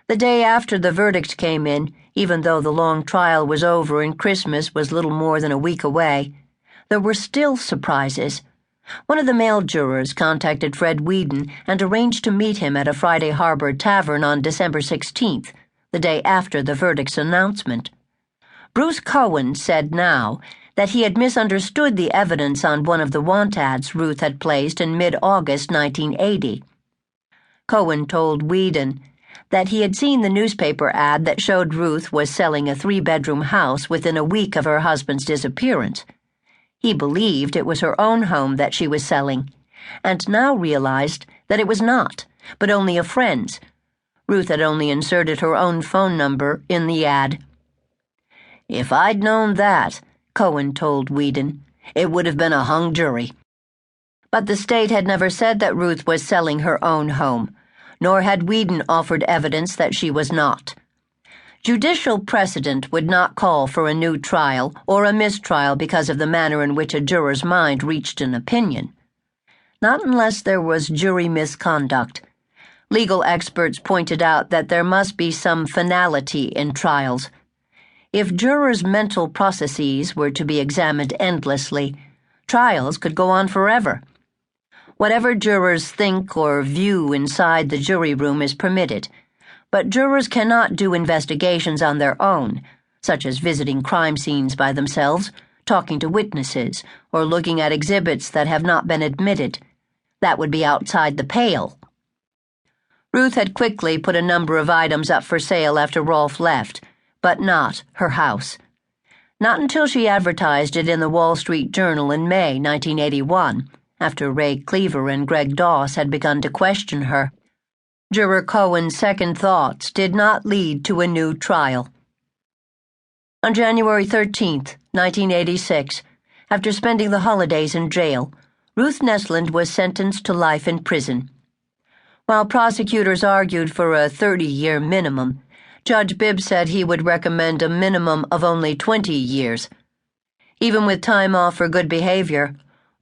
The day after the verdict came in, even though the long trial was over and Christmas was little more than a week away, there were still surprises. One of the male jurors contacted Fred Whedon and arranged to meet him at a Friday Harbor tavern on December 16th, the day after the verdict's announcement. Bruce Cohen said now that he had misunderstood the evidence on one of the want ads Ruth had placed in mid-August 1980. Cohen told Whedon that he had seen the newspaper ad that showed Ruth was selling a 3-bedroom house within a week of her husband's disappearance. He believed it was her own home that she was selling, and now realized that it was not, but only a friend's. Ruth had only inserted her own phone number in the ad. "If I'd known that," Cohen told Whedon, "it would have been a hung jury." But the state had never said that Ruth was selling her own home, nor had Whedon offered evidence that she was not. Judicial precedent would not call for a new trial or a mistrial because of the manner in which a juror's mind reached an opinion. Not unless there was jury misconduct. Legal experts pointed out that there must be some finality in trials. If jurors' mental processes were to be examined endlessly, trials could go on forever. Whatever jurors think or view inside the jury room is permitted, but jurors cannot do investigations on their own, such as visiting crime scenes by themselves, talking to witnesses, or looking at exhibits that have not been admitted. That would be outside the pale. Ruth had quickly put a number of items up for sale after Rolf left, but not her house. Not until she advertised it in the Wall Street Journal in May 1981, after Ray Cleaver and Greg Doss had begun to question her. Juror Cohen's second thoughts did not lead to a new trial. On January 13th, 1986, after spending the holidays in jail, Ruth Neslund was sentenced to life in prison. While prosecutors argued for a 30-year minimum, Judge Bibb said he would recommend a minimum of only 20 years. Even with time off for good behavior,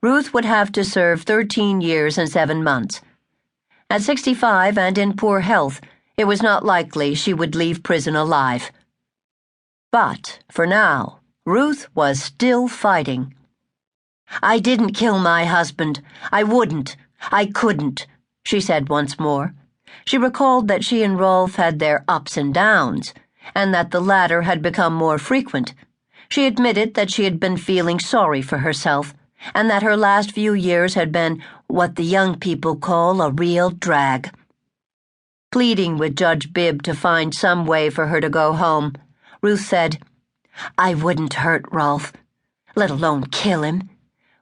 Ruth would have to serve 13 years and 7 months. At 65 and in poor health, it was not likely she would leave prison alive. But, for now, Ruth was still fighting. "I didn't kill my husband. I wouldn't. I couldn't," she said once more. She recalled that she and Rolf had their ups and downs, and that the latter had become more frequent. She admitted that she had been feeling sorry for herself, and that her last few years had been what the young people call a real drag. Pleading with Judge Bibb to find some way for her to go home, Ruth said, "I wouldn't hurt Rolf, let alone kill him.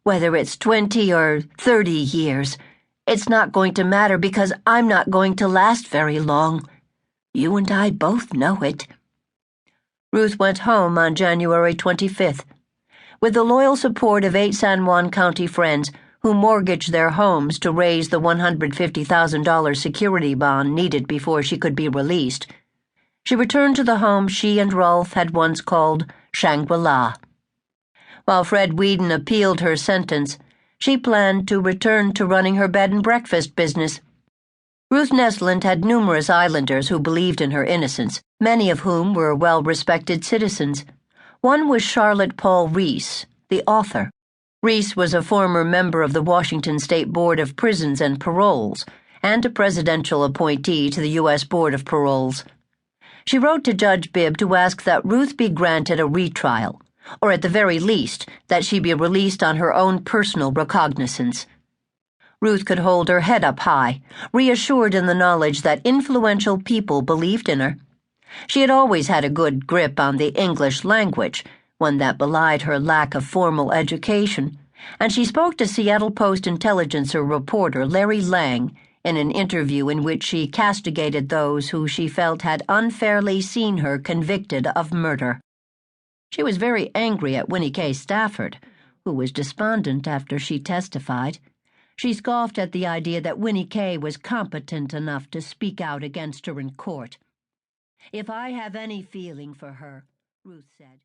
Whether it's 20 or 30 years, it's not going to matter because I'm not going to last very long. You and I both know it." Ruth went home on January 25th. With the loyal support of 8 San Juan County friends who mortgaged their homes to raise the $150,000 security bond needed before she could be released, she returned to the home she and Rolf had once called Shangri-La. While Fred Whedon appealed her sentence, she planned to return to running her bed and breakfast business. Ruth Neslund had numerous islanders who believed in her innocence, many of whom were well-respected citizens. One was Charlotte Paul Reese, the author. Reese was a former member of the Washington State Board of Prisons and Paroles, and a presidential appointee to the U.S. Board of Paroles. She wrote to Judge Bibb to ask that Ruth be granted a retrial, or at the very least, that she be released on her own personal recognizance. Ruth could hold her head up high, reassured in the knowledge that influential people believed in her. She had always had a good grip on the English language, one that belied her lack of formal education, and she spoke to Seattle Post Intelligencer reporter Larry Lang in an interview in which she castigated those who she felt had unfairly seen her convicted of murder. She was very angry at Winnie K. Stafford, who was despondent after she testified. She scoffed at the idea that Winnie K. was competent enough to speak out against her in court. "If I have any feeling for her," Ruth said.